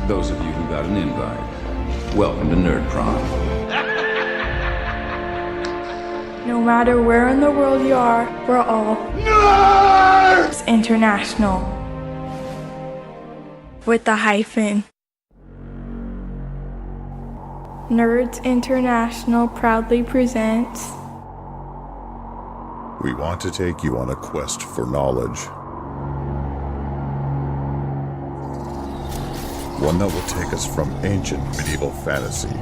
those of you who got an invite, welcome to Nerd Prom. No matter where in the world you are, we're all Nerds International. With the hyphen. Nerds International proudly presents. We want to take you on a quest for knowledge. One that will take us from ancient medieval fantasy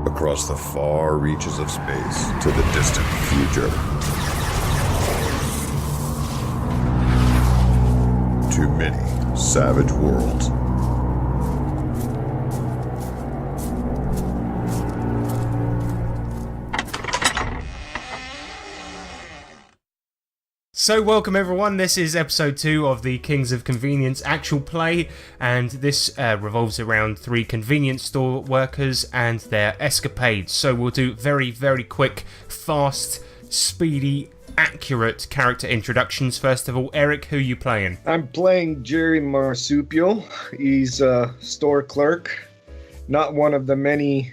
across the far reaches of space to the distant future. To many savage worlds. So welcome everyone, this is episode 2 of the Kings of Convenience actual play, and this revolves around 3 convenience store workers and their escapades. So we'll do very quick, fast, speedy, accurate character introductions. First of all, Eric, who are you playing? I'm playing Jerry Marsupial. He's a store clerk, not one of the many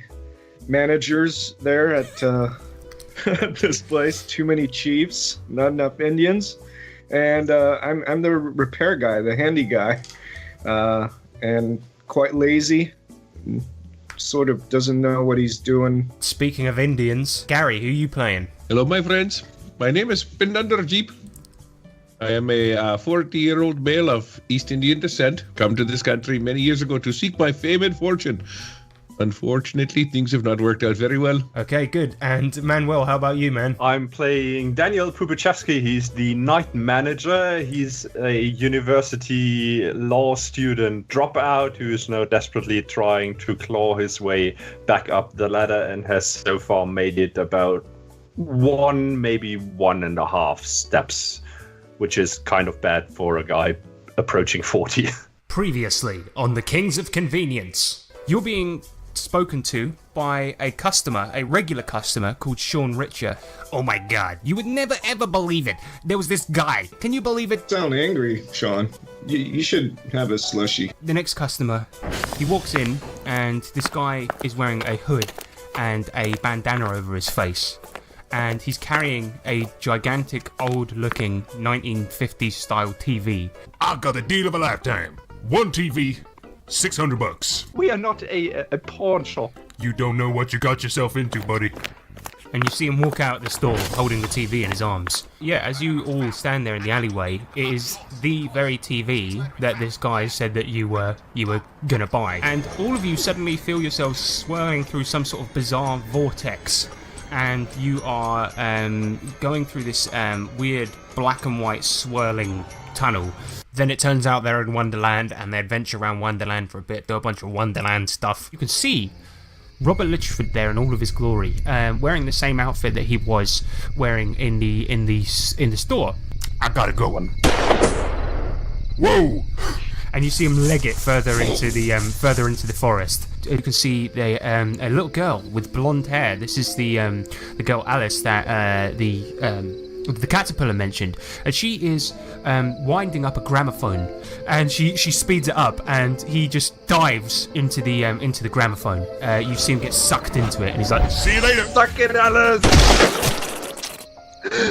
managers there at this place. Too many chiefs, not enough Indians, and I'm the repair guy, the handy guy, and quite lazy, sort of doesn't know what he's doing. Speaking of Indians, Gary, who are you playing? Hello, my friends. My name is Pindandarjeep. I am a 40-year-old male of East Indian descent, come to this country many years ago to seek my fame and fortune. Unfortunately, things have not worked out very well. Okay, good. And Manuel, how about you, man? I'm playing Daniel Pubachevsky. He's the night manager. He's a university law student dropout who is now desperately trying to claw his way back up the ladder and has so far made it about 1, maybe 1.5 steps, which is kind of bad for a guy approaching 40. Previously on the Kings of Convenience, you're being spoken to by a customer, a regular customer called Sean Richer. Oh my god, you would never ever believe it. There was this guy. Can you believe it? Sound angry, Sean. You should have a slushie. The next customer, he walks in and this guy is wearing a hood and a bandana over his face. And he's carrying a gigantic old looking 1950s style TV. I got a deal of a lifetime. One TV, $600. We are not a pawn shop. You don't know what you got yourself into, buddy. And you see him walk out the store holding the TV in his arms. Yeah, as you all stand there in the alleyway, it is the very TV that this guy said that you were gonna buy. And all of you suddenly feel yourselves swirling through some sort of bizarre vortex. And you are going through this weird black and white swirling tunnel. Then it turns out they're in Wonderland, and they adventure around Wonderland for a bit, do a bunch of Wonderland stuff. You can see Robert Lichford there in all of his glory, wearing the same outfit that he was wearing in the store. I gotta go. Whoa! And you see him leg it further into the forest. You can see a little girl with blonde hair. This is the girl Alice that the caterpillar mentioned, and she is winding up a gramophone, and she speeds it up, and he just dives into the gramophone. You see him get sucked into it, and he's like, "See you later." Suck it, Alice!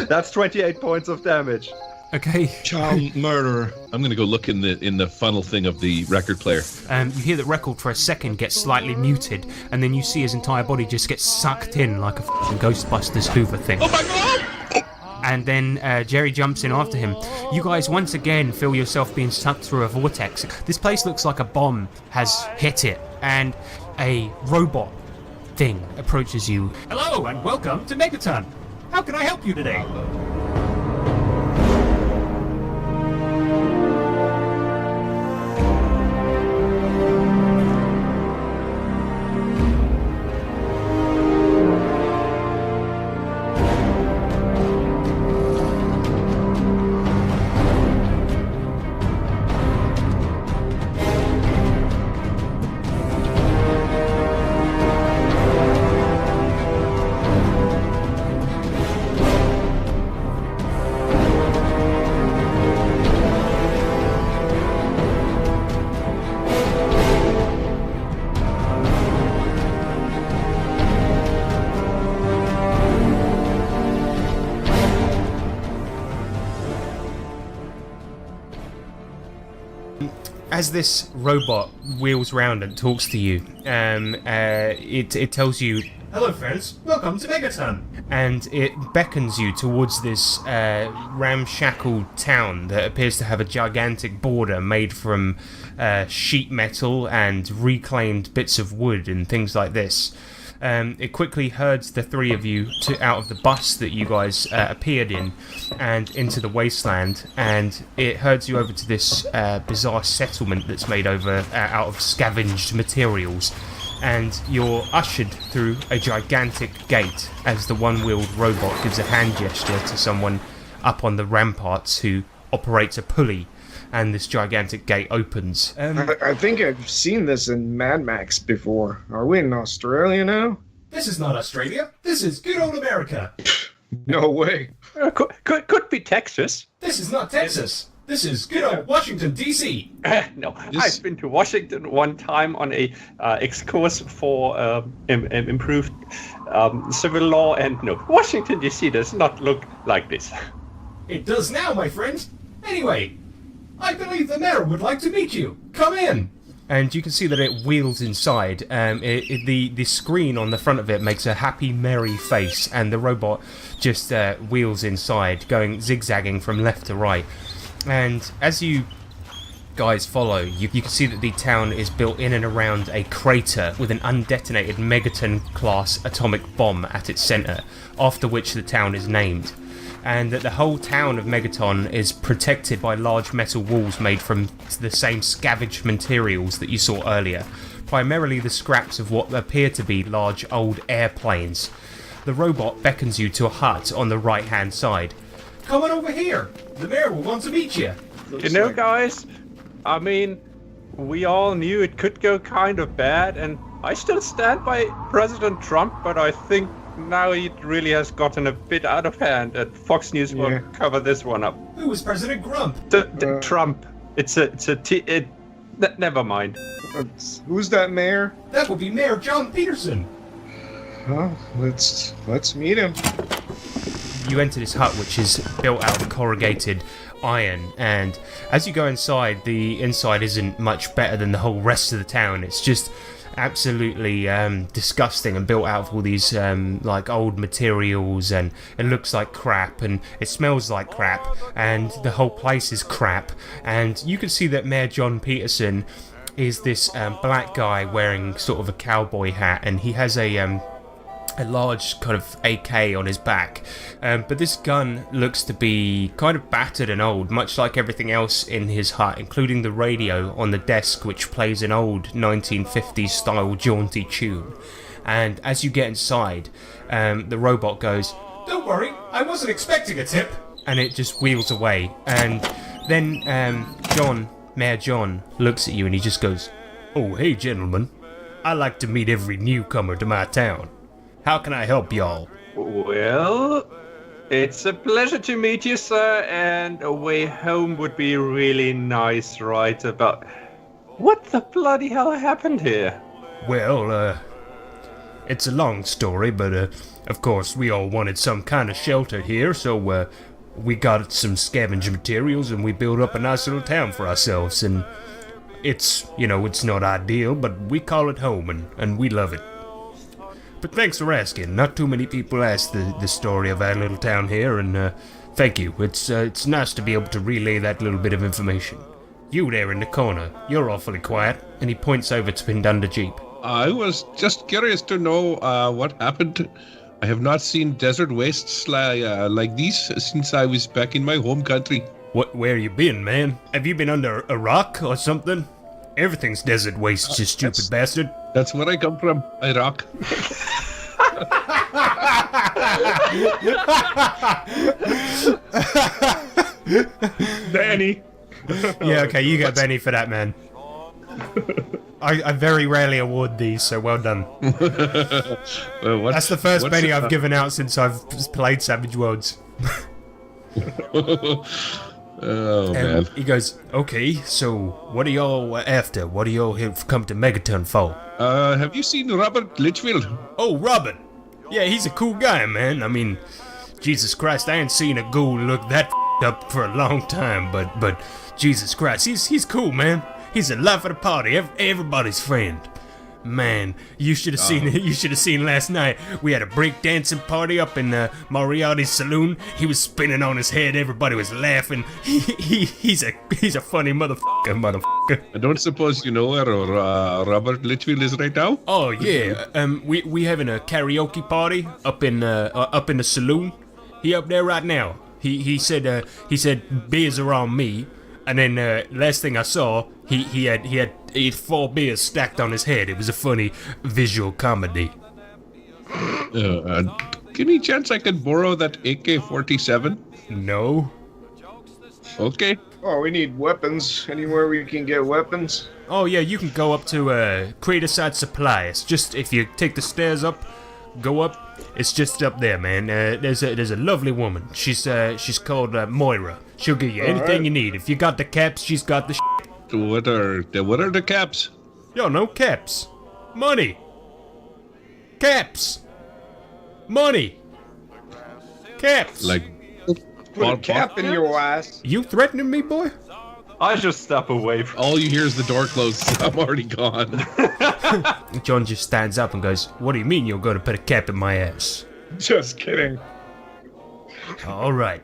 That's 28 points of damage. Okay. Child murderer. I'm gonna go look in the funnel thing of the record player. You hear that record for a second gets slightly muted, and then you see his entire body just get sucked in like a f***ing Ghostbusters Hoover thing. Oh my god! And then Jerry jumps in after him. You guys once again feel yourself being sucked through a vortex. This place looks like a bomb has hit it, and a robot thing approaches you. Hello and welcome to Megaton. How can I help you today? As this robot wheels round and talks to you, it tells you, "Hello, friends. Welcome to Megaton." And it beckons you towards this ramshackle town that appears to have a gigantic border made from sheet metal and reclaimed bits of wood and things like this. It quickly herds the three of you out of the bus that you guys appeared in and into the wasteland, and it herds you over to this bizarre settlement that's made out of scavenged materials, and you're ushered through a gigantic gate as the one-wheeled robot gives a hand gesture to someone up on the ramparts who operates a pulley, and this gigantic gate opens. I think I've seen this in Mad Max before. Are we in Australia now? This is not Australia. This is good old America. No way. Could be Texas. This is not Texas. This is good old Washington, D.C. No, I've been to Washington one time on a excursus for improved civil law, and no, Washington, D.C. does not look like this. It does now, my friend. Anyway, I believe the mayor would like to meet you. Come in. And you can see that it wheels inside. The screen on the front of it makes a happy, merry face, and the robot just wheels inside, going zigzagging from left to right. And as you guys follow, you can see that the town is built in and around a crater with an undetonated megaton-class atomic bomb at its centre, after which the town is named. And that the whole town of Megaton is protected by large metal walls made from the same scavenged materials that you saw earlier, primarily the scraps of what appear to be large old airplanes. The robot beckons you to a hut on the right-hand side. Come on over here. The mayor will want to meet you. You know, guys, I mean, we all knew it could go kind of bad, and I still stand by President Trump, but I think now it really has gotten a bit out of hand, and Fox News will cover this one up. Who was President Grump? Trump. Never mind. Who's that mayor? That would be Mayor John Peterson. Well, let's meet him. You enter this hut, which is built out of corrugated iron, and as you go inside, the inside isn't much better than the whole rest of the town. It's just absolutely disgusting and built out of all these like old materials, and it looks like crap, and it smells like crap, and the whole place is crap. And you can see that Mayor John Peterson is this black guy wearing sort of a cowboy hat, and he has a large kind of AK on his back, but this gun looks to be kind of battered and old, much like everything else in his hut, including the radio on the desk, which plays an old 1950s style jaunty tune. And as you get inside, the robot goes, "Don't worry, I wasn't expecting a tip," and it just wheels away. And then Mayor John looks at you and he just goes, "Oh, hey gentlemen, I like to meet every newcomer to my town. How can I help y'all?" Well, it's a pleasure to meet you, sir, and a way home would be really nice, right? About what the bloody hell happened here? Well, it's a long story, but of course we all wanted some kind of shelter here, so we got some scavenged materials and we built up a nice little town for ourselves, and it's not ideal, but we call it home, and we love it. But thanks for asking. Not too many people ask the story of our little town here, and thank you. It's nice to be able to relay that little bit of information. You there in the corner, you're awfully quiet. And he points over to Pindunda Jeep. I was just curious to know what happened. I have not seen desert wastes like these since I was back in my home country. Where you been, man? Have you been under a rock or something? Everything's desert waste, you stupid bastard. That's where I come from, Iraq. Benny. Yeah, okay, you get Benny for that, man. I very rarely award these, so well done. That's the first Benny I've given out since I've played Savage Worlds. Oh, man. He goes, "Okay, so what are y'all after? What do y'all have come to Megaton for?" Have you seen Robert Lichford? Oh, Robert. Yeah, he's a cool guy, man. I mean, Jesus Christ, I ain't seen a ghoul look that up for a long time, but Jesus Christ, he's cool, man. He's the life of the party, everybody's friend. Man, you should have seen it. You should have seen last night. We had a breakdancing party up in Moriarty's saloon. He was spinning on his head. Everybody was laughing. He's a funny motherfucker. I don't suppose you know where Robert Lichford is right now? Oh yeah, we having a karaoke party up in the saloon. He up there right now. He said beers are on me. And then last thing I saw, he had 4 beers stacked on his head. It was a funny visual comedy. Any chance I could borrow that AK-47? No. Okay. Oh, we need weapons. Anywhere we can get weapons? Oh yeah, you can go up to Craterside Supply. It's just if you take the stairs up, go up. It's just up there, man. There's a lovely woman. She's called Moira. She'll give you anything you need. If you got the caps, she's got the shit. What are the caps? Yo, no caps. Money. Caps. Money. Caps. Like, Put a cap in your ass. You threatening me, boy? I just step away from... all you hear is the door close. I'm already gone. John just stands up and goes, "What do you mean you're going to put a cap in my ass?" Just kidding. All right.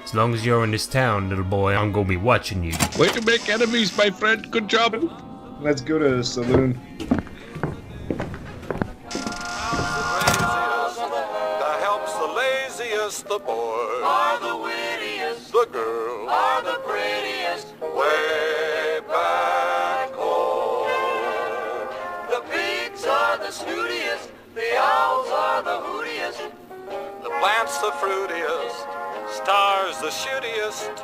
As long as you're in this town, little boy, I'm going to be watching you. Way to make enemies, my friend. Good job. Let's go to the saloon. That helps the laziest, the boys are the wittiest, the girls are the prettiest, way back home. The pigs are the snootiest, the owls are the hootiest, the plants the fruitiest, stars the shootiest,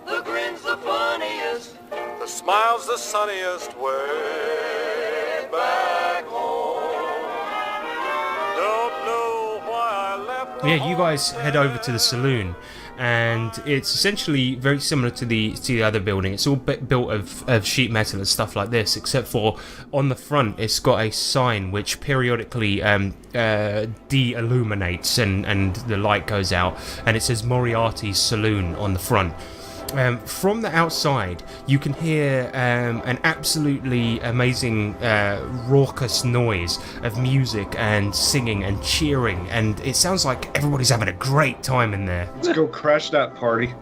the grin's the funniest, the smile's the sunniest, way back home. Don't know why I left. Yeah, you guys head over to the saloon, and it's essentially very similar to the other building. It's all built of sheet metal and stuff like this, except for on the front it's got a sign which periodically de-illuminates and the light goes out, and it says Moriarty's Saloon on the front. From the outside, you can hear an absolutely amazing raucous noise of music and singing and cheering, and it sounds like everybody's having a great time in there. Let's go crash that party.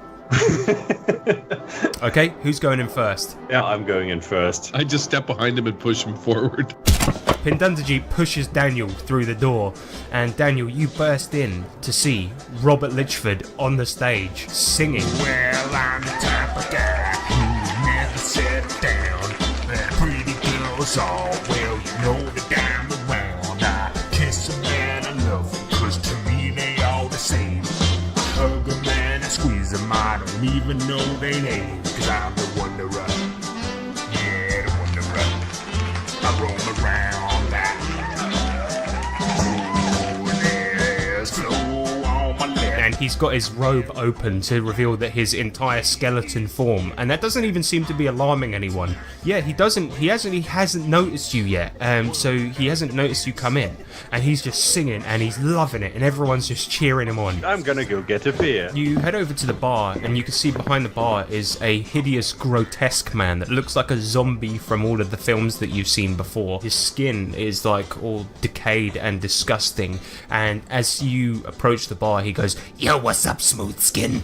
Okay, who's going in first? Yeah, I'm going in first. I just step behind him and push him forward. Pindunderjeep pushes Daniel through the door, and Daniel, you burst in to see Robert Lichford on the stage singing. Well, I'm the type of guy who never settle down. Pretty girls all, well, you know the dime around. I kiss a man, I love him, 'cause to me they all the same. Hug a man and squeeze them, I don't even know their names, 'cause I'm the wanderer. Yeah, the wanderer. I roam around. And he's got his robe open to reveal that his entire skeleton form, and that doesn't even seem to be alarming anyone. Yeah, he hasn't noticed you yet, so he hasn't noticed you come in, and he's just singing and he's loving it, and everyone's just cheering him on. I'm gonna go get a beer. You head over to the bar, and you can see behind the bar is a hideous, grotesque man that looks like a zombie from all of the films that you've seen before. His skin is like all decayed and disgusting, and as you approach the bar, he goes, "Yo, what's up, smooth skin?"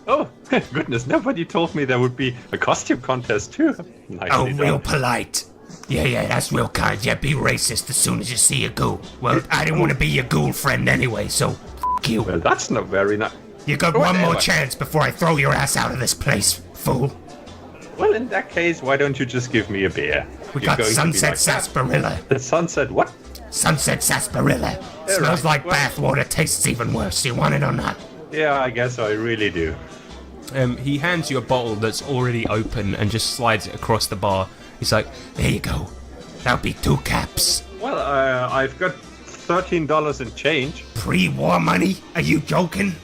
Oh, goodness, nobody told me there would be a costume contest too. Oh, real polite. Yeah, that's real kind. Yeah, be racist as soon as you see a ghoul. Well, I didn't want to be your ghoul friend anyway, so f*** you. Well, that's not very nice. You got one more chance before I throw your ass out of this place, fool. Well, in that case, why don't you just give me a beer? We got Sunset Sarsaparilla. The Sunset what? Sunset Sarsaparilla. Yeah, Smells right. like bathwater, tastes even worse. You want it or not? Yeah, I guess I really do. He hands you a bottle that's already open and just slides it across the bar. He's like, "There you go. That'll be 2 caps." Well, I've got $13 in change. Pre-war money? Are you joking?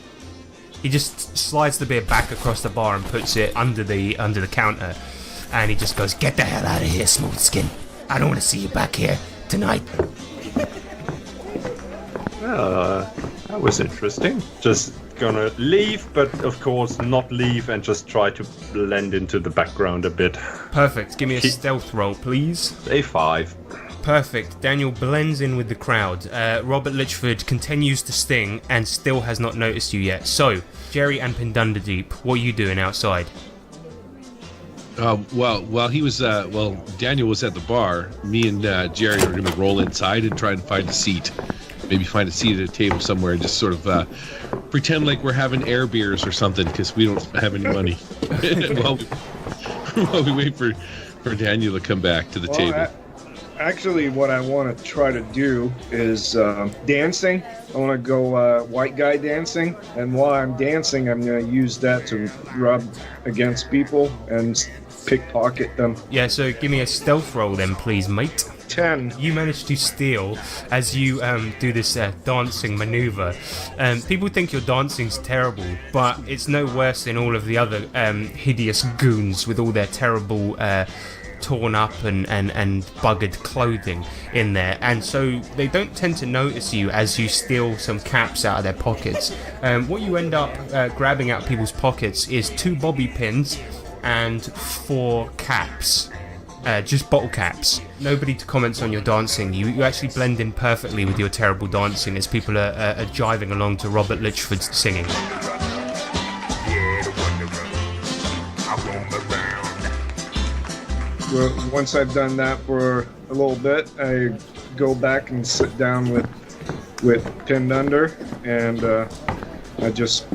He just slides the beer back across the bar and puts it under the counter, and he just goes, "Get the hell out of here, smooth skin. I don't want to see you back here tonight." That was interesting. Just gonna leave, but of course not leave and just try to blend into the background a bit. Perfect. Give me a stealth roll, please. A 5. Perfect. Daniel blends in with the crowd. Robert Lichford continues to sting and still has not noticed you yet. So, Jerry and Pindunderdeep, what are you doing outside? While he was, Daniel was at the bar, me and Jerry were going to roll inside and try and find a seat. Maybe find a seat at a table somewhere and just sort of pretend like we're having air beers or something because we don't have any money. while we wait for Daniel to come back to the table. Actually, what I want to try to do is dancing. I want to go white guy dancing, and while I'm dancing, I'm going to use that to rub against people and pickpocket them. Yeah, so give me a stealth roll then, please, mate. 10. You manage to steal as you do this dancing maneuver. People think your dancing's terrible, but it's no worse than all of the other hideous goons with all their terrible torn up and buggered clothing in there, and so they don't tend to notice you as you steal some caps out of their pockets. What you end up grabbing out of people's pockets is 2 bobby pins and 4 caps. Just bottle caps. Nobody comments on your dancing. You actually blend in perfectly with your terrible dancing as people are jiving along to Robert Lichford's singing. Well, once I've done that for a little bit, I go back and sit down with pinned under, and I just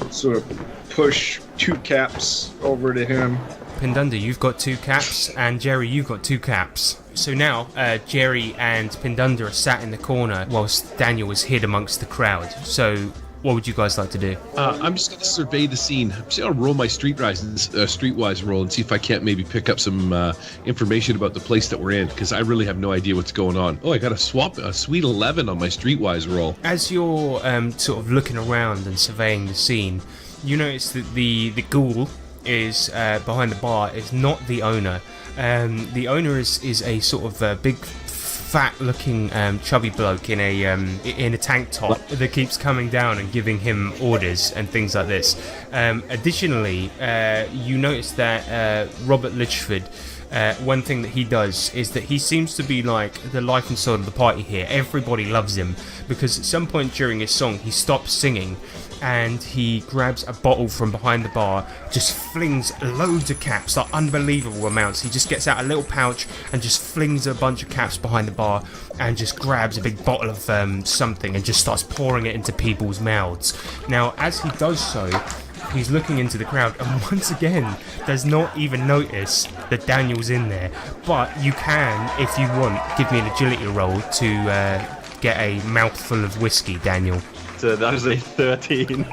sort of push 2 caps over to him. Pinned under, you've got 2 caps, and Jerry, you've got 2 caps. So now, Jerry and Pinned under are sat in the corner whilst Daniel was hid amongst the crowd. So, what would you guys like to do? I'm just going to survey the scene. I'm just going to roll my streetwise roll and see if I can't maybe pick up some information about the place that we're in, because I really have no idea what's going on. Oh, I got a sweet 11 on my streetwise roll. As you're sort of looking around and surveying the scene, you notice that the ghoul is behind the bar is not the owner. The owner is a sort of big, fat-looking chubby bloke in a tank top that keeps coming down and giving him orders and things like this. Additionally, you notice that Robert Lichford, one thing that he does is that he seems to be like the life and soul of the party here. Everybody loves him because at some point during his song he stops singing and he grabs a bottle from behind the bar, just flings loads of caps, like unbelievable amounts. He just gets out a little pouch and just flings a bunch of caps behind the bar and just grabs a big bottle of something and just starts pouring it into people's mouths. Now, as he does so, he's looking into the crowd and once again does not even notice that Daniel's in there. But you can, if you want, give me an agility roll to get a mouthful of whiskey, Daniel. That is a 13.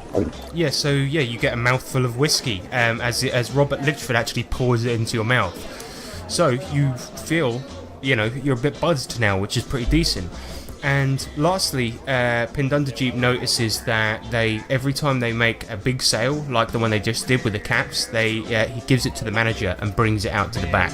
Yeah, so you get a mouthful of whiskey as Robert Lichford actually pours it into your mouth. So you feel, you're a bit buzzed now, which is pretty decent. And lastly, Pindunderjeep notices that every time they make a big sale, like the one they just did with the caps, he gives it to the manager and brings it out to the back.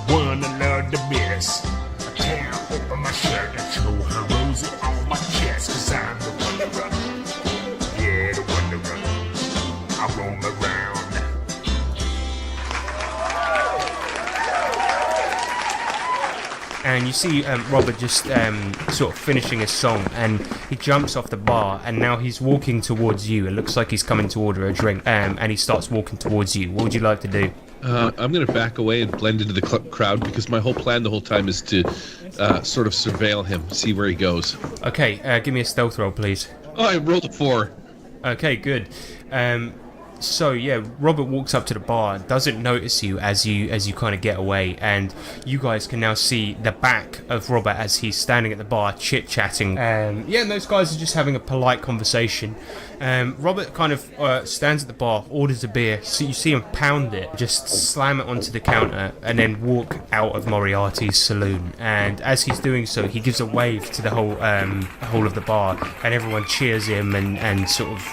One I love the best. I can't open my shirt and show her rosy on my chest, 'cause I'm the wanderer. Yeah, the wanderer. I roam around. And you see Robert just sort of finishing his song, and he jumps off the bar, and now he's walking towards you. It looks like he's coming to order a drink, and he starts walking towards you. What would you like to do? I'm going to back away and blend into the crowd because my whole plan the whole time is to sort of surveil him, see where he goes. Okay, give me a stealth roll, please. Oh, I rolled a 4. Okay, good. So yeah, Robert walks up to the bar, doesn't notice you as you kind of get away, and you guys can now see the back of Robert as he's standing at the bar chit-chatting. And those guys are just having a polite conversation. Robert kind of stands at the bar, orders a beer, so you see him pound it, just slam it onto the counter, and then walk out of Moriarty's saloon. And as he's doing so, he gives a wave to the whole of the bar, and everyone cheers him and sort of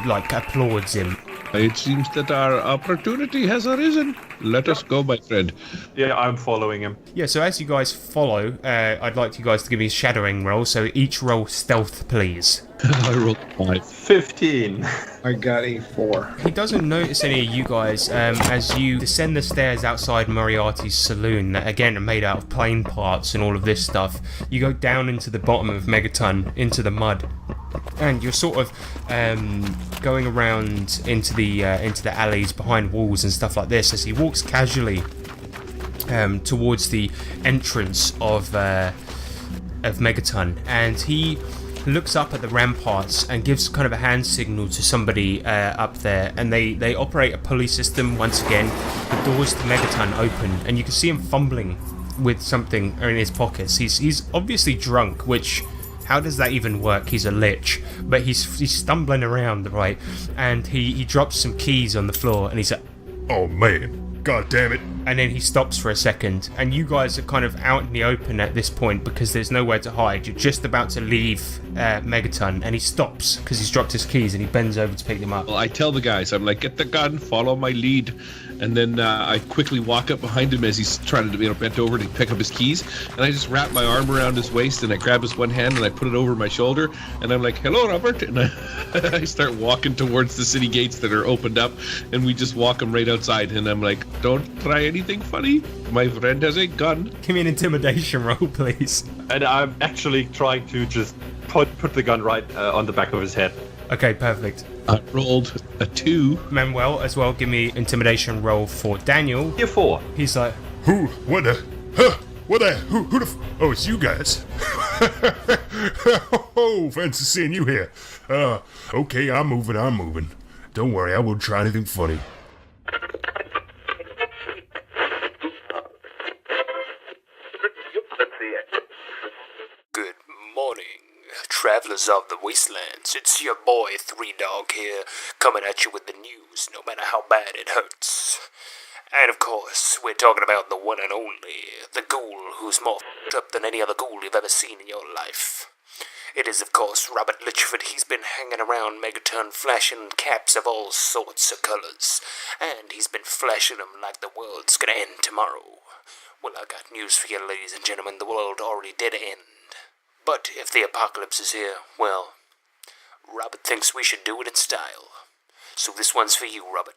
like applauds him. It seems that our opportunity has arisen. Let us go, my friend. Yeah, I'm following him. Yeah, so as you guys follow, I'd like you guys to give me a shadowing roll, so each roll stealth, please. I rolled 5. 15. I got a 4. He doesn't notice any of you guys as you descend the stairs outside Moriarty's saloon that again are made out of plane parts and all of this stuff. You go down into the bottom of Megaton, into the mud, and you're sort of going around into the alleys behind walls and stuff like this as he walks casually towards the entrance of Megaton, and he looks up at the ramparts and gives kind of a hand signal to somebody up there, and they operate a pulley system once again. The doors to Megaton open, and you can see him fumbling with something in his pockets. He's obviously drunk, which, how does that even work? He's a lich, but he's stumbling around, right? And he drops some keys on the floor, and he's like, Oh man, god damn it. and then he stops for a second, and you guys are kind of out in the open at this point because there's nowhere to hide. You're just about to leave Megaton, and he stops because he's dropped his keys, and he bends over to pick them up. Well, I tell the guys, I'm like, get the gun, follow my lead. And then I quickly walk up behind him as he's trying to, bent over to pick up his keys. And I just wrap my arm around his waist, and I grab his one hand and I put it over my shoulder. And I'm like, hello, Robert. And I start walking towards the city gates that are opened up. And we just walk him right outside. And I'm like, don't try anything funny. My friend has a gun. Give me an intimidation roll, please. And I'm actually trying to just put the gun right on the back of his head. Okay, perfect. I rolled a 2. Manuel, as well, give me intimidation roll for Daniel. You're 4. He's like, Who? What the? Huh? What the? Who the? Oh, it's you guys. Oh, fancy seeing you here. Okay, I'm moving. Don't worry, I won't try anything funny. Good morning, travelers of the wastelands. It's your boy Three Dog here, coming at you with the news, no matter how bad it hurts. And of course, we're talking about the one and only, the ghoul who's more f***ed up than any other ghoul you've ever seen in your life. It is, of course, Robert Lichford. He's been hanging around Megaton flashing caps of all sorts of colors, and he's been flashing them like the world's gonna end tomorrow. Well, I got news for you, ladies and gentlemen, the world already did end. But if the apocalypse is here, well, Robert thinks we should do it in style. So this one's for you, Robert.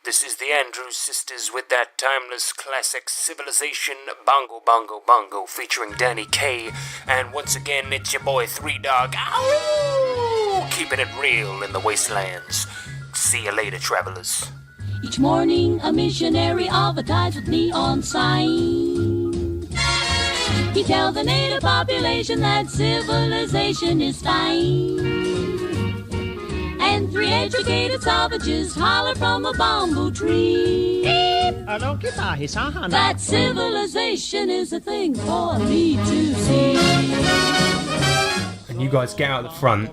This is the Andrews Sisters with that timeless classic Civilization Bongo Bongo Bongo featuring Danny Kaye. And once again, it's your boy Three Dog. Ow! Keeping it real in the wastelands. See you later, travelers. Each morning, a missionary advertised with neon signs. He tells the native population that civilization is fine. And 3 educated savages holler from a bamboo tree that civilization is a thing for me to see. and you guys get out the front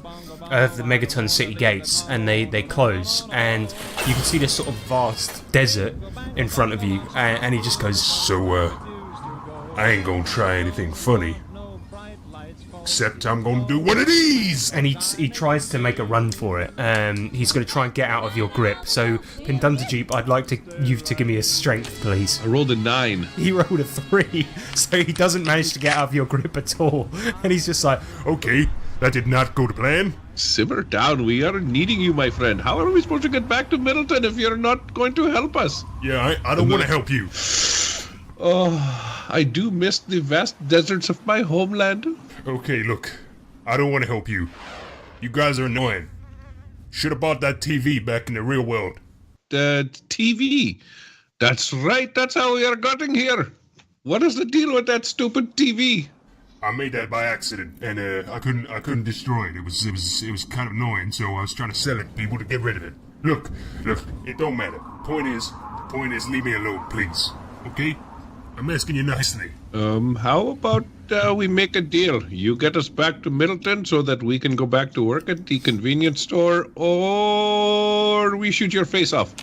of the Megaton city gates, and they close, and you can see this sort of vast desert in front of you, and he just goes, So, I ain't gonna try anything funny. Except I'm gonna do one of these! and he tries to make a run for it. He's going to try and get out of your grip. So, Pindunderjeep, I'd like you to give me a strength, please. I rolled a 9. He rolled a 3, so he doesn't manage to get out of your grip at all. And he's just like, Okay, that did not go to plan. Simmer down, we are needing you, my friend. How are we supposed to get back to Middleton if you're not going to help us? Yeah, I don't want to help you. Oh, I do miss the vast deserts of my homeland. Okay, look, I don't want to help you. You guys are annoying. Should have bought that TV back in the real world. The TV. That's right, that's how we are getting here. What is the deal with that stupid TV? I made that by accident, and I couldn't destroy it. It was kind of annoying, so I was trying to sell it to people to get rid of it. Look, it don't matter. Point is, leave me alone, please. Okay? I'm asking you nicely. How about we make a deal? You get us back to Middleton so that we can go back to work at the convenience store, or we shoot your face off.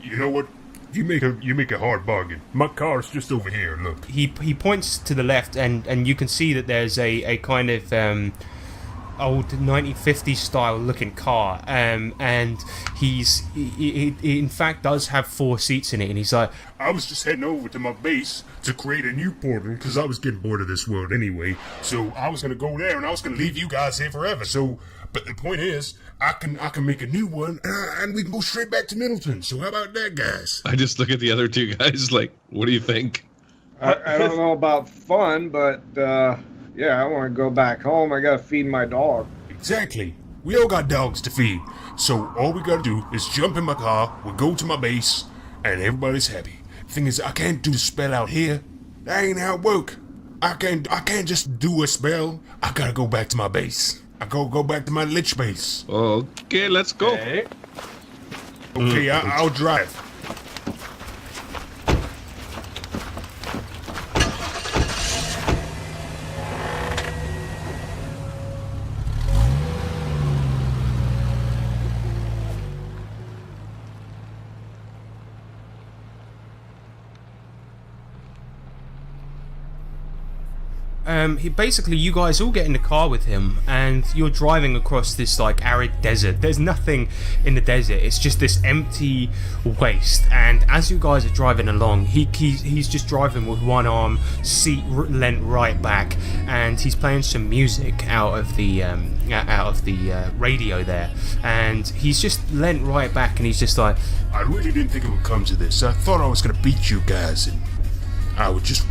You know what? You make a hard bargain. My car's just over here, look. he points to the left, and you can see that there's a kind of old 1950s style looking car, and he in fact does have 4 seats in it, and he's like, I was just heading over to my base to create a new portal because I was getting bored of this world anyway. So I was gonna go there and I was gonna leave you guys here forever. So, but the point is, I can make a new one and we can go straight back to Middleton. So how about that, guys? I just look at the other 2 guys like, what do you think? I don't know about fun, but yeah, I want to go back home. I gotta feed my dog. Exactly. We all got dogs to feed. So all we gotta do is jump in my car, we'll go to my base, and everybody's happy. Thing is, I can't do the spell out here. That ain't how it work. I can't just do a spell. I gotta go back to my base. I go back to my lich base. Okay, let's go. Okay, I'll drive. Basically, you guys all get in the car with him, and you're driving across this like arid desert. There's nothing in the desert. It's just this empty waste. And as you guys are driving along, he's just driving with one arm, seat leant right back, and he's playing some music out of the radio there. And he's just leant right back, and he's just like, I really didn't think it would come to this. I thought I was gonna beat you guys, and I would just,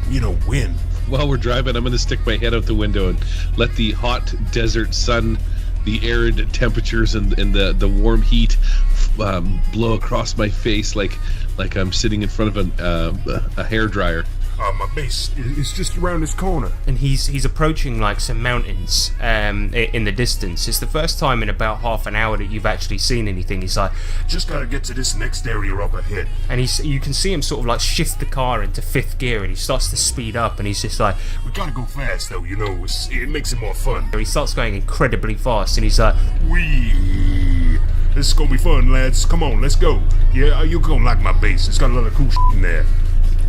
win. While we're driving, I'm going to stick my head out the window and let the hot desert sun, the arid temperatures, and the warm heat blow across my face like I'm sitting in front of a hairdryer. My base is just around this corner. And he's approaching like some mountains in the distance. It's the first time in about half an hour that you've actually seen anything. He's like, just gotta get to this next area up ahead. And you can see him sort of like shift the car into 5th gear, and he starts to speed up, and he's just like, we gotta go fast though, it makes it more fun. He starts going incredibly fast, and he's like, wee. This is gonna be fun, lads. Come on, let's go. Yeah, you're gonna like my base. It's got a lot of cool shit in there.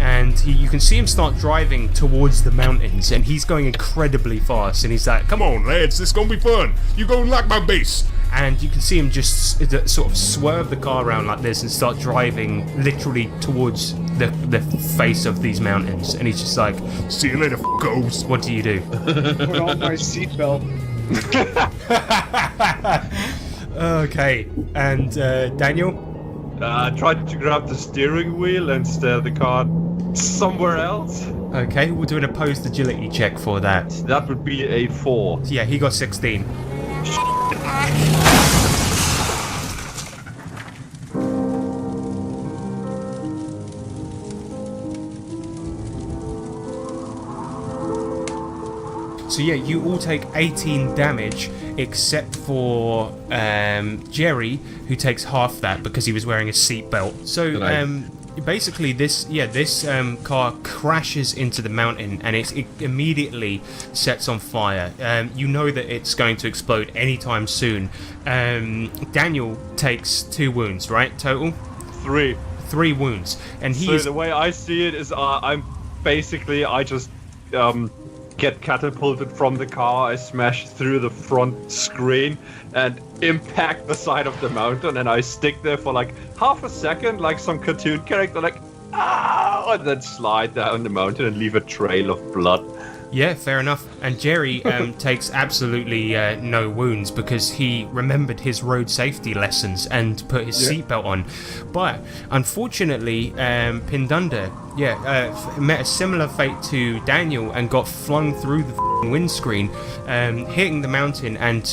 And you can see him start driving towards the mountains, and he's going incredibly fast, and he's like, come on lads, this is gonna be fun. You're gonna like my base. And you can see him just sort of swerve the car around like this and start driving literally towards the face of these mountains, and he's just like, see you later, f***os. What do you do? Put on my seatbelt. Okay, and Daniel? I tried to grab the steering wheel and steer the car somewhere else. Okay, we'll do an opposed agility check for that. That would be a 4. Yeah, he got 16. So yeah, you all take 18 damage, except for Jerry, who takes half that because he was wearing a seatbelt. So basically, this car crashes into the mountain, and it immediately sets on fire. You know that it's going to explode anytime soon. Daniel takes 2 wounds, right? Total? 3. 3 wounds, and So the way I see it is, I just get catapulted from the car. I smash through the front screen and impact the side of the mountain, and I stick there for like half a second, like some cartoon character, like, ah, and then slide down the mountain and leave a trail of blood. Yeah, fair enough. And Jerry takes absolutely no wounds because he remembered his road safety lessons and put his seatbelt on. But unfortunately, Pindunda, met a similar fate to Daniel and got flung through the windscreen, hitting the mountain and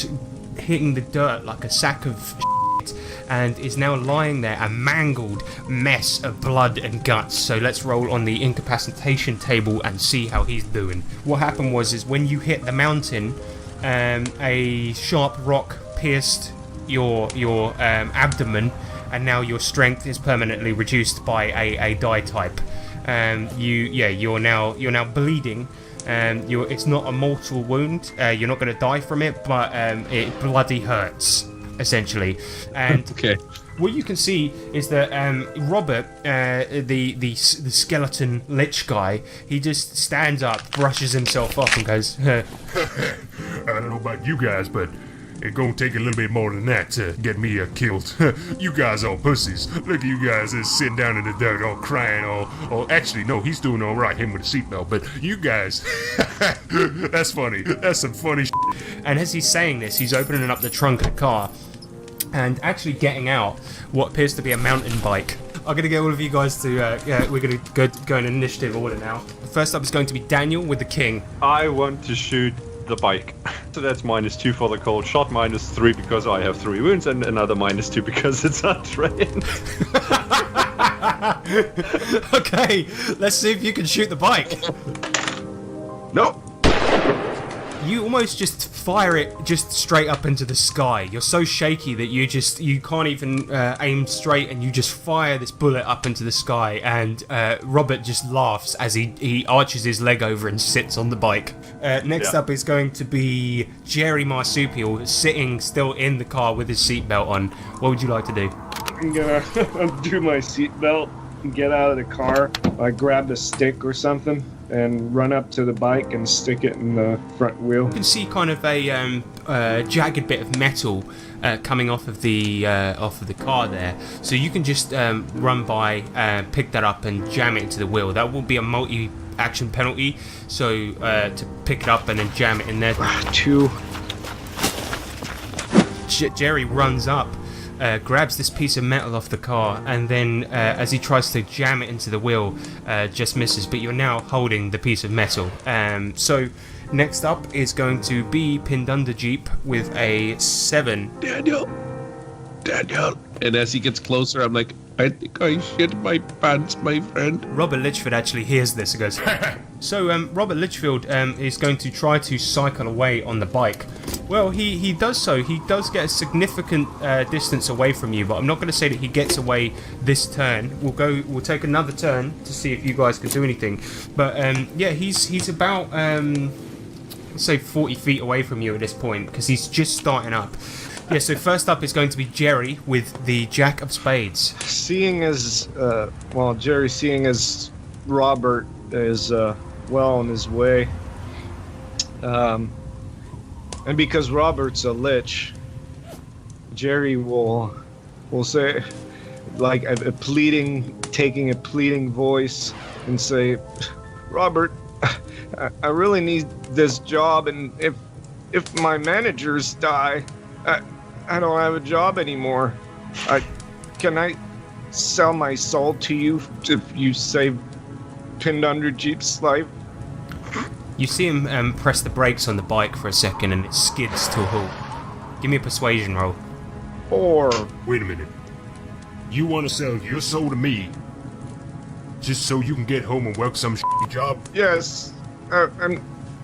hitting the dirt like a sack of and is now lying there, a mangled mess of blood and guts. So let's roll on the incapacitation table and see how he's doing. What happened was when you hit the mountain, a sharp rock pierced your abdomen, and now your strength is permanently reduced by a die type. You're now bleeding. It's not a mortal wound. You're not going to die from it, but it bloody hurts, essentially. And okay. What you can see is that Robert, the skeleton lich guy, he just stands up, brushes himself off, and goes, don't know about you guys, but it's gonna take a little bit more than that to get me killed. You guys all pussies. Look at you guys just sitting down in the dirt all crying, all actually, no, he's doing all right, him with a seatbelt, but you guys, that's funny. That's some funny shit. And as he's saying this, he's opening up the trunk of the car and actually getting out what appears to be a mountain bike. I'm going to get all of you guys to, we're going to go in initiative order now. First up is going to be Daniel with the king. I want to shoot the bike. So that's -2 for the cold shot, -3 because I have 3 wounds, and another -2 because it's untrained. Okay, let's see if you can shoot the bike. No. You almost just fire it just straight up into the sky. You're so shaky that you can't even aim straight, and you just fire this bullet up into the sky, and Robert just laughs as he arches his leg over and sits on the bike. Next up is going to be Jerry Marsupial, sitting still in the car with his seatbelt on. What would you like to do? I'm gonna undo my seatbelt and get out of the car. I grabbed a stick or something and run up to the bike and stick it in the front wheel. You can see kind of a jagged bit of metal coming off of the car there. So you can just run by, pick that up and jam it into the wheel. That will be a multi-action penalty. So to pick it up and then jam it in there. Jerry runs up, grabs this piece of metal off the car, and then as he tries to jam it into the wheel, just misses, but you're now holding the piece of metal. So next up is going to be Pinned Under Jeep with a 7. Daniel. And as he gets closer, I'm like, I think I shit my pants, my friend. Robert Lichford actually hears this and goes, So Robert Lichfield is going to try to cycle away on the bike. Well, he does so. He does get a significant distance away from you, but I'm not going to say that he gets away this turn. We'll take another turn to see if you guys can do anything. But yeah, he's about say 40 feet away from you at this point because he's just starting up. Yeah, so first up is going to be Jerry with the Jack of Spades. Seeing as Robert is well on his way, and because Robert's a lich, Jerry will say, like taking a pleading voice, and say, Robert, I really need this job, and if my managers die, I don't have a job anymore. Can I sell my soul to you if you save Pinned Under Jeep's life? You see him press the brakes on the bike for a second, and it skids to a halt. Give me a persuasion roll. Or wait a minute. You want to sell your soul to me just so you can get home and work some shitty job? Yes,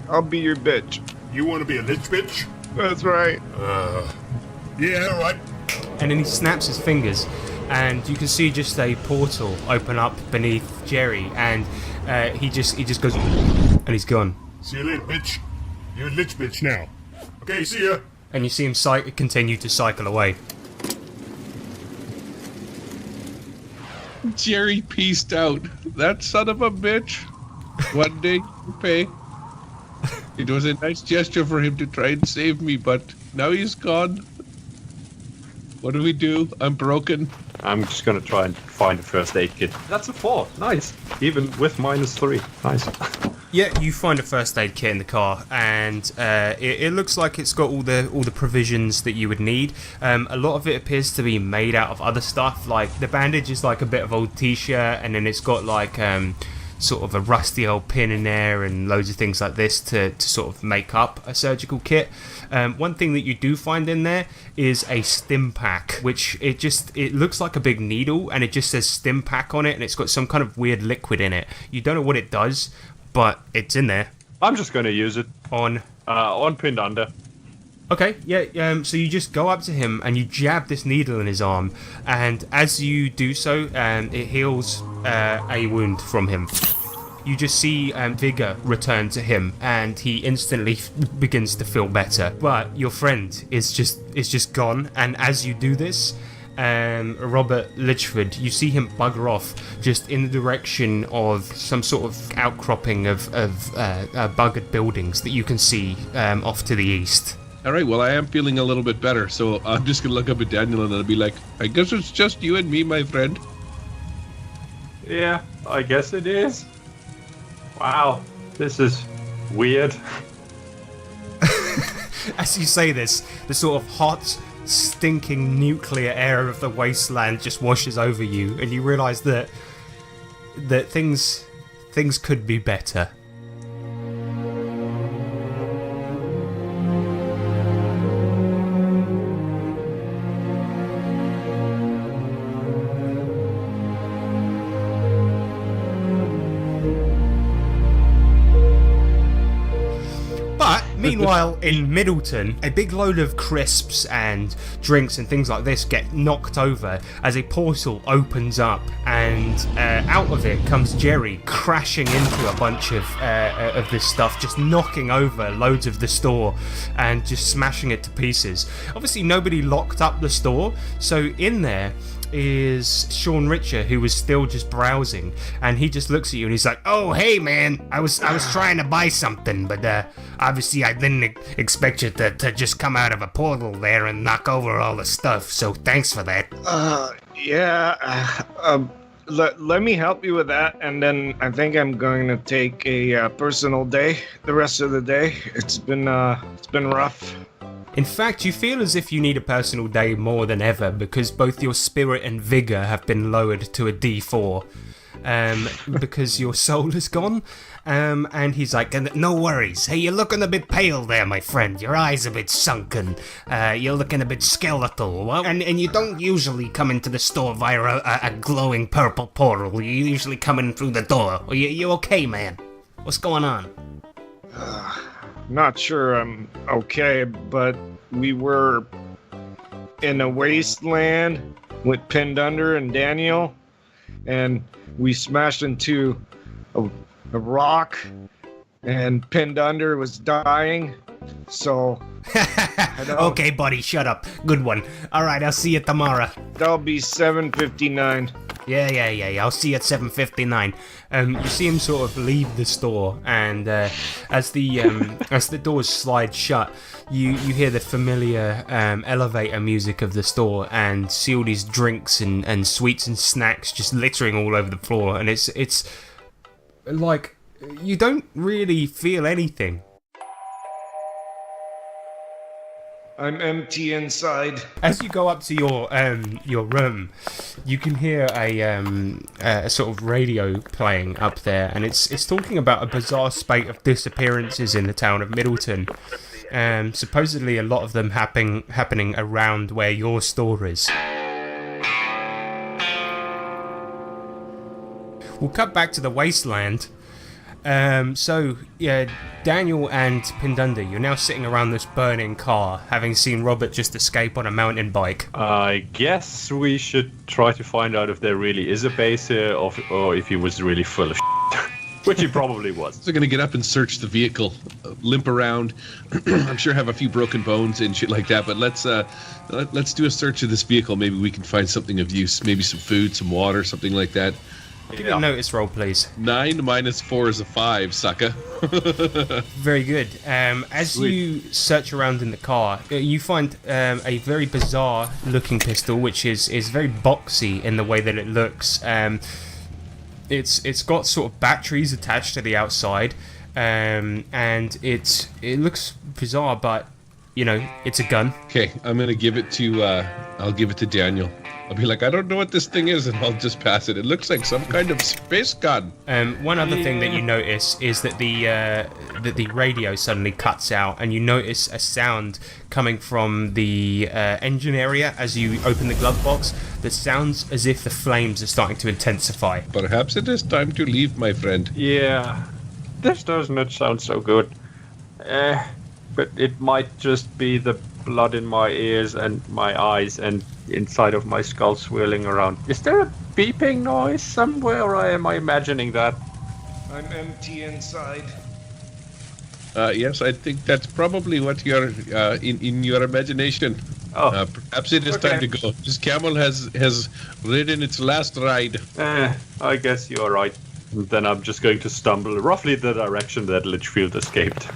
I'll be your bitch. You want to be a lich bitch? That's right. Yeah, all right. And then he snaps his fingers, and you can see just a portal open up beneath Jerry, and he just goes, and he's gone. See you later, bitch. You're a lich bitch now. Okay, see ya. And you see him continue to cycle away. Jerry pieced out. That son of a bitch. One day you pay. It was a nice gesture for him to try and save me, but now he's gone. What do we do? I'm broken. I'm just gonna try and find a first aid kit. That's a 4. Nice. Even with -3. Nice. Yeah, you find a first aid kit in the car, and it looks like it's got all the provisions that you would need. A lot of it appears to be made out of other stuff. Like the bandage is like a bit of old t-shirt, and then it's got like sort of a rusty old pin in there and loads of things like this to sort of make up a surgical kit. One thing that you do find in there is a stim pack, which it looks like a big needle, and it just says stim pack on it, and it's got some kind of weird liquid in it. You don't know what it does, but it's in there. I'm just going to use it on Pinned Under. Okay, yeah, so you just go up to him and you jab this needle in his arm, and as you do so, it heals a wound from him. You just see vigor return to him, and he instantly begins to feel better. But your friend is just gone, and as you do this, Robert Lichford, you see him bugger off just in the direction of some sort of outcropping of buggered buildings that you can see off to the east. All right, well, I am feeling a little bit better, so I'm just going to look up at Daniel and I'll be like, I guess it's just you and me, my friend. Yeah, I guess it is. Wow, this is weird. As you say this, the sort of hot, stinking nuclear air of the wasteland just washes over you, and you realise that things could be better. Meanwhile, in Middleton, a big load of crisps and drinks and things like this get knocked over as a portal opens up, and out of it comes Jerry crashing into a bunch of this stuff, just knocking over loads of the store and just smashing it to pieces. Obviously, nobody locked up the store, so in there is Sean Richer, who was still just browsing, and he just looks at you and he's like, "Oh, hey man, I was trying to buy something, but obviously I didn't expect you to just come out of a portal there and knock over all the stuff, so thanks for that." Let me help you with that, and then I think I'm going to take a personal day the rest of the day. It's been rough. In fact, you feel as if you need a personal day more than ever, because both your spirit and vigour have been lowered to a D4, because your soul is gone. And he's like, "No worries. Hey, you're looking a bit pale there, my friend. Your eyes a bit sunken. You're looking a bit skeletal. Well, and you don't usually come into the store via a glowing purple portal. You usually come in through the door. Are you okay, man? What's going on?" Not sure I'm okay, but we were in a wasteland with Pinned Under and Daniel, and we smashed into a rock, and Pinned Under was dying, so... Okay, buddy, shut up. Good one. Alright, I'll see you tomorrow. That'll be 7:59. Yeah, I'll see you at 7:59. You see him sort of leave the store, and as the doors slide shut, you hear the familiar elevator music of the store, and see all these drinks and sweets and snacks just littering all over the floor, and it's like you don't really feel anything. I'm empty inside. As you go up to your room, you can hear a sort of radio playing up there, and it's talking about a bizarre spate of disappearances in the town of Middleton. Supposedly a lot of them happening around where your store is. We'll cut back to the wasteland. So, yeah, Daniel and Pinned Under, you're now sitting around this burning car, having seen Robert just escape on a mountain bike. I guess we should try to find out if there really is a base here, or if he was really full of shit. Which he probably was. So I'm going to get up and search the vehicle, limp around. I'm sure have a few broken bones and shit like that, but let's do a search of this vehicle. Maybe we can find something of use, maybe some food, some water, something like that. Give me a notice roll, please. 9 minus 4 is a 5, sucker. Very good. As Sweet. you search around in the car, you find a very bizarre looking pistol, which is very boxy in the way that it looks. It's got sort of batteries attached to the outside, and it looks bizarre, but you know, it's a gun. Okay, I'm gonna give it to I'll give it to Daniel. I'll be like, I don't know what this thing is, and I'll just pass it. It looks like some kind of space gun. One other thing that you notice is that the radio suddenly cuts out, and you notice a sound coming from the engine area as you open the glove box that sounds as if the flames are starting to intensify. Perhaps it is time to leave, my friend. Yeah, this does not sound so good. But it might just be the blood in my ears and my eyes and inside of my skull swirling around. Is there a beeping noise somewhere, or am I imagining that? I'm empty inside. Yes, I think that's probably what you're in your imagination. Perhaps it is time to go. This camel has ridden its last ride. I guess you're right. Then I'm just going to stumble roughly the direction that Lichfield escaped.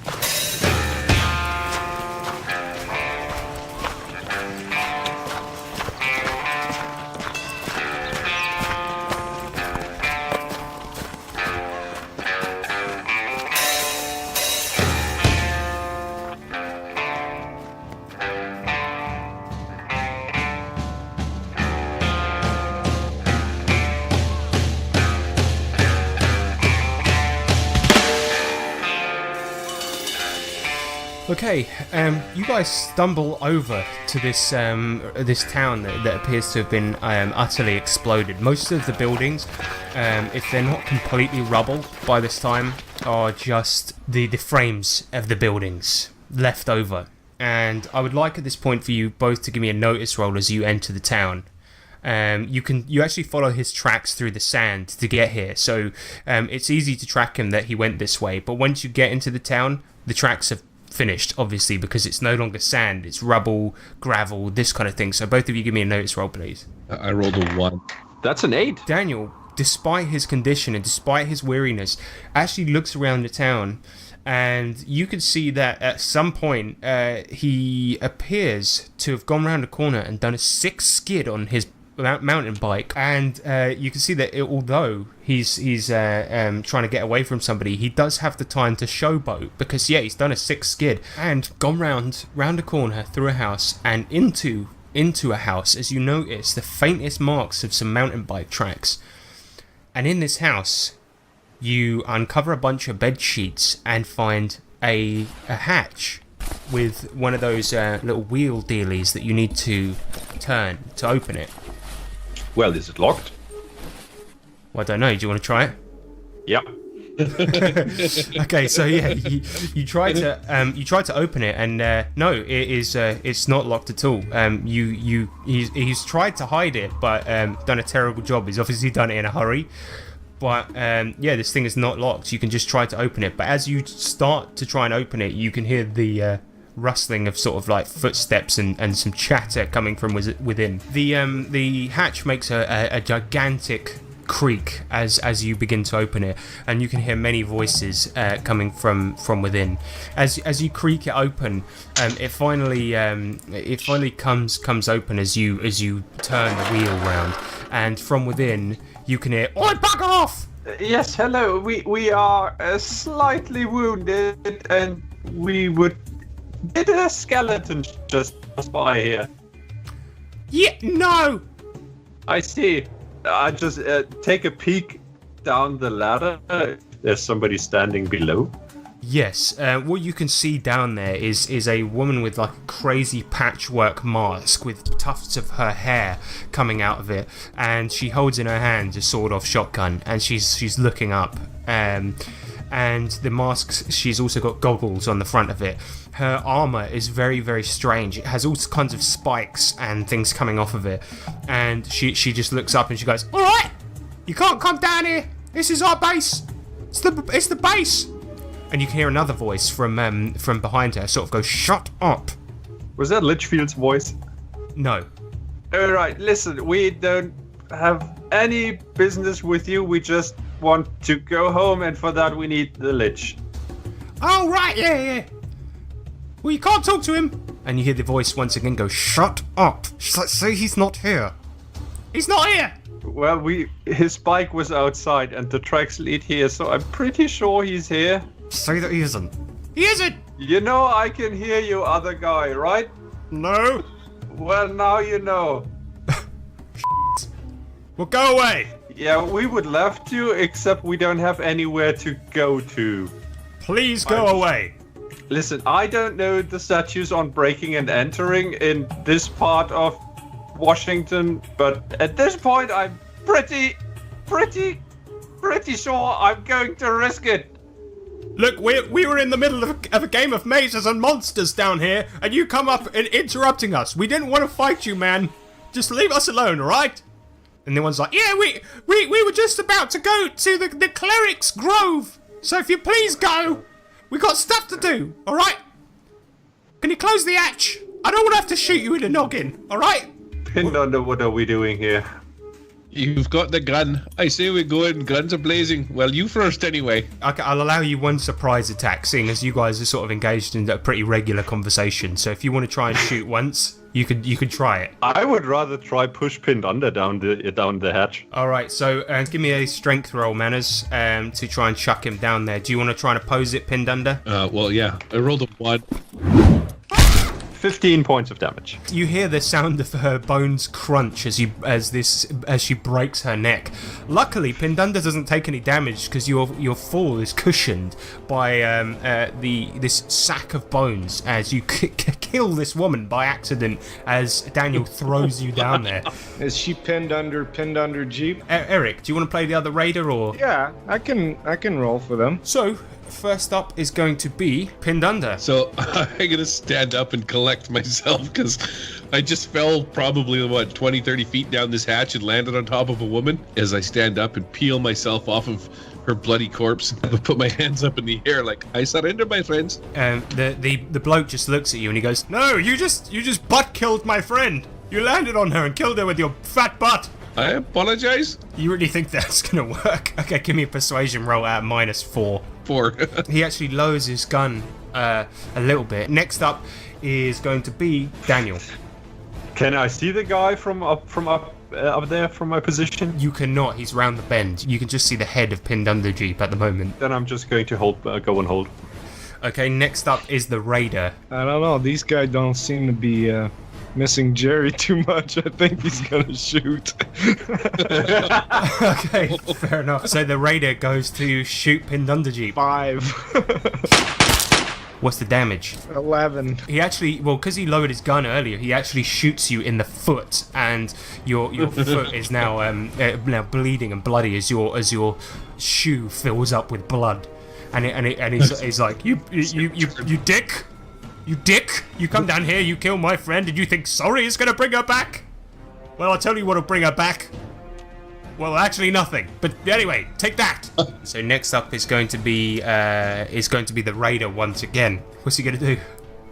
Okay, you guys stumble over to this this town that appears to have been utterly exploded. Most of the buildings, if they're not completely rubble by this time, are just the frames of the buildings left over. And I would like at this point for you both to give me a notice roll as you enter the town. You actually follow his tracks through the sand to get here, so it's easy to track him that he went this way. But once you get into the town, the tracks have finished, obviously, because it's no longer sand, it's rubble, gravel, this kind of thing. So both of you give me a notice roll, please. I rolled a 1. That's an 8. Daniel, despite his condition and despite his weariness, actually looks around the town, and you can see that at some point he appears to have gone around a corner and done a 6 skid on his mountain bike, and you can see that although he's trying to get away from somebody, he does have the time to showboat, because he's done a 6 skid and gone round a corner, through a house, and into a house, as you notice the faintest marks of some mountain bike tracks. And in this house you uncover a bunch of bed sheets and find a hatch with one of those little wheel dealies that you need to turn to open it. Well, is it locked? Well, I don't know. Do you want to try it? Yep. Okay, so yeah, you try to open it, and no, it's not locked at all. He's tried to hide it, but done a terrible job. He's obviously done it in a hurry. But this thing is not locked. You can just try to open it, but as you start to try and open it, you can hear the rustling of sort of like footsteps and some chatter coming from within. The hatch makes a gigantic creak as you begin to open it, and you can hear many voices coming from within. As you creak it open, it finally comes open as you turn the wheel round, and from within you can hear, "Oi, bugger off!" Yes, hello. We are slightly wounded, and we did a skeleton just pass by here? Yeah, no! I see. I just take a peek down the ladder. There's somebody standing below. Yes, what you can see down there is a woman with like a crazy patchwork mask with tufts of her hair coming out of it, and she holds in her hand a sawed-off shotgun, and she's looking up. And the mask, she's also got goggles on the front of it. Her armor is very, very strange. It has all kinds of spikes and things coming off of it. And she just looks up and she goes, "All right, you can't come down here. This is our base. It's the base." And you can hear another voice from behind her sort of go, "Shut up." Was that Lichfield's voice? No. All right, listen, we don't have any business with you. We just want to go home, and for that we need the Lich. Oh, right, yeah. Well, you can't talk to him. And you hear the voice once again go, "Shut up. Say he's not here. He's not here." Well, his bike was outside and the tracks lead here, so I'm pretty sure he's here. Say that he isn't. He isn't! You know I can hear you, other guy, right? No. Well, now you know. Well, go away. Yeah, we would love to, except we don't have anywhere to go to. Please go away. Listen, I don't know the statutes on breaking and entering in this part of Washington, but at this point I'm pretty sure I'm going to risk it. Look, we were in the middle of a game of mazes and monsters down here, and you come up and interrupting us. We didn't want to fight you, man. Just leave us alone, alright? And the one's like, "Yeah, we were just about to go to the clerks' grove. So if you please go, we got stuff to do, alright? Can you close the hatch? I don't want to have to shoot you in the noggin, alright? Pindunder, what are we doing here? You've got the gun. I say we go in, guns are blazing. Well, you first anyway. Okay, I'll allow you one surprise attack, seeing as you guys are sort of engaged in a pretty regular conversation. So if you want to try and shoot once, you could try it. I would rather try push Pindunder down the hatch. Alright, so give me a strength roll, Manners, to try and chuck him down there. Do you want to try and oppose it, Pindunder? Well, yeah. I rolled a 1. 15 points of damage. You hear the sound of her bones crunch as she breaks her neck. Luckily, Pindunder doesn't take any damage because your fall is cushioned by this sack of bones as you kill this woman by accident as Daniel throws you down there. Is she pinned under Jeep? Eric, do you want to play the other raider or? Yeah, I can roll for them. So, first up is going to be Pindunder. So I'm going to stand up and collect myself because I just fell probably, 20, 30 feet down this hatch and landed on top of a woman. As I stand up and peel myself off of her bloody corpse, I put my hands up in the air like, I surrender, my friends. The bloke just looks at you and he goes, "No, you just butt killed my friend. You landed on her and killed her with your fat butt." I apologize. You really think that's gonna work? Okay, give me a persuasion roll at -4. 4. He actually lowers his gun a little bit. Next up is going to be Daniel. Can I see the guy from up there from my position? You cannot. He's round the bend. You can just see the head of Pindunder Jeep at the moment. Then I'm just going to go and hold. Okay, next up is the Raider. I don't know. These guys don't seem to be missing Jerry too much. I think he's gonna shoot. Okay, fair enough. So the Raider goes to shoot Pindunder Jeep. 5. What's the damage? 11. He actually, well, because he lowered his gun earlier, he actually shoots you in the foot, and your foot is now now bleeding and bloody as your shoe fills up with blood, and he's like, you dick. You dick! You come down here, you kill my friend, and you think sorry is gonna bring her back? Well, I'll tell you what'll bring her back. Well, actually nothing. But anyway, take that! So next up is going to be the Raider once again. What's he gonna do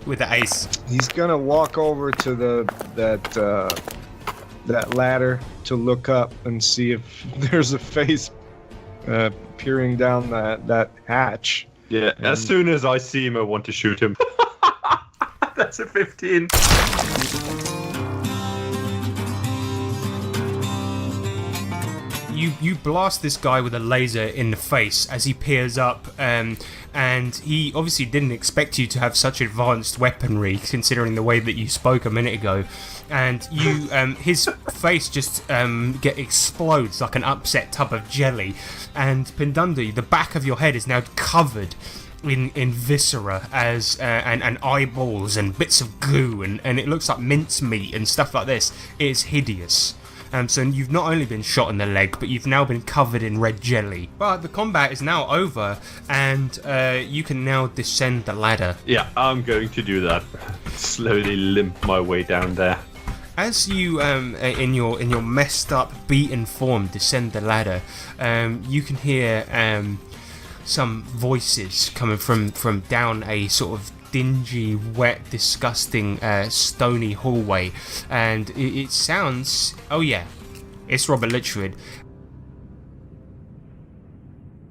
with the ace? He's gonna walk over to that ladder to look up and see if there's a face peering down that hatch. Yeah, as soon as I see him, I want to shoot him. That's a 15. You blast this guy with a laser in the face as he peers up, and he obviously didn't expect you to have such advanced weaponry, considering the way that you spoke a minute ago. And you, his face just explodes like an upset tub of jelly, and Pindunder, the back of your head is now covered in viscera and eyeballs and bits of goo, and it looks like mincemeat and stuff like this. It is hideous. So you've not only been shot in the leg, but you've now been covered in red jelly. But the combat is now over, and you can now descend the ladder. Yeah, I'm going to do that. Slowly limp my way down there. As you, in your messed up, beaten form, descend the ladder, you can hear some voices coming from down a sort of dingy, wet, disgusting, stony hallway, and it sounds, oh yeah, it's Robert Lichford,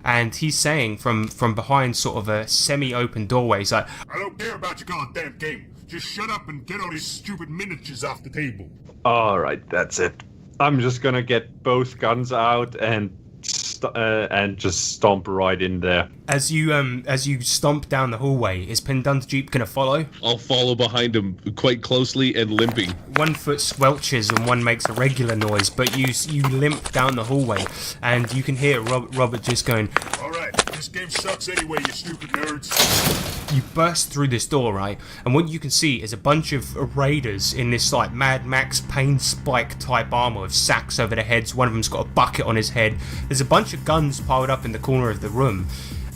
and he's saying from behind sort of a semi-open doorway, he's like, I don't care about your goddamn game. Just shut up and get all these stupid miniatures off the table. Alright, that's it. I'm just gonna get both guns out and just stomp right in there. As you stomp down the hallway, is Pindunder Jeep gonna follow? I'll follow behind him quite closely and limping. One foot squelches and one makes a regular noise, but you limp down the hallway, and you can hear Robert just going, Alright, this game sucks anyway, you stupid nerds. You burst through this door, right? And what you can see is a bunch of raiders in this like Mad Max Pain Spike type armor with sacks over their heads. One of them's got a bucket on his head. There's a bunch of guns piled up in the corner of the room,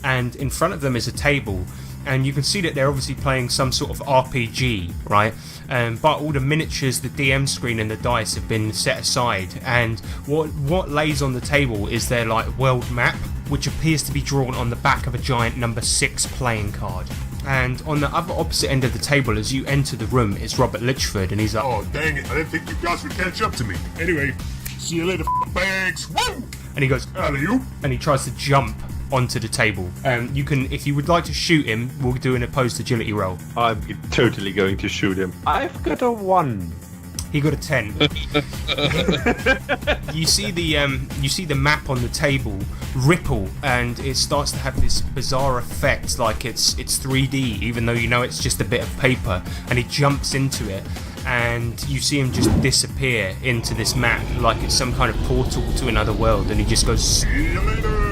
and in front of them is a table, and you can see that they're obviously playing some sort of RPG, right? But all the miniatures, the DM screen and the dice have been set aside, and what lays on the table is their like world map, which appears to be drawn on the back of a giant number 6 playing card. And on the other opposite end of the table, as you enter the room, is Robert Lichford, and he's like, Oh, dang it. I didn't think you guys would catch up to me. Anyway, see you later, bags. Woo! and he goes, Alley-oop. and he tries to jump onto the table. You can, if you would like to shoot him, we'll do an opposed agility roll. I'm totally going to shoot him. I've got a 1. He got a 10. You see the map on the table ripple, and it starts to have this bizarre effect, like it's 3D, even though you know it's just a bit of paper. And he jumps into it, and you see him just disappear into this map, like it's some kind of portal to another world. And he just goes. See you later.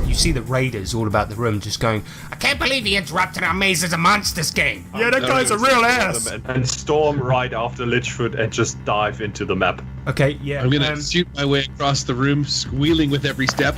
You see the raiders all about the room, just going, "I can't believe he interrupted our Mazes and Monsters game." Yeah, that guy's a real ass. And storm right after Lichford and just dive into the map. Okay, yeah. I'm gonna shoot my way across the room, squealing with every step.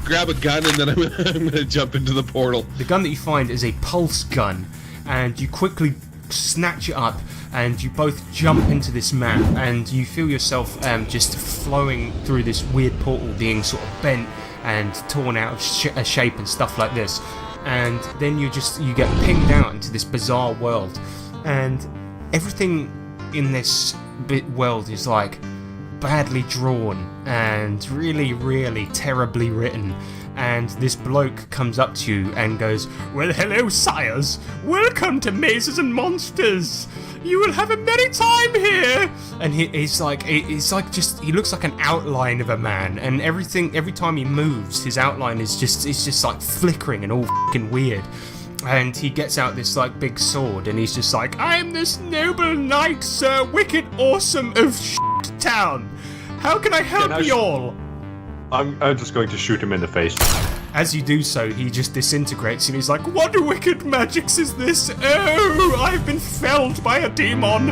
Grab a gun, and then I'm gonna jump into the portal. The gun that you find is a pulse gun, and you quickly snatch it up, and you both jump into this map, and you feel yourself just flowing through this weird portal, being sort of bent and torn out of shape and stuff like this. And then you get pinged out into this bizarre world, and everything in this world is like badly drawn and really, really terribly written. And this bloke comes up to you and goes, "Well, hello, sires. Welcome to Mazes and Monsters. You will have a merry time here." And he looks like an outline of a man. And every time he moves, his outline is just like flickering and all fucking weird. And he gets out this like big sword, and he's just like, "I'm this noble knight, Sir Wicked Awesome of Town. How can I help y'all?" I'm just going to shoot him in the face. As you do so, he just disintegrates, and he's like, "What wicked magics is this? Oh, I've been felled by a demon."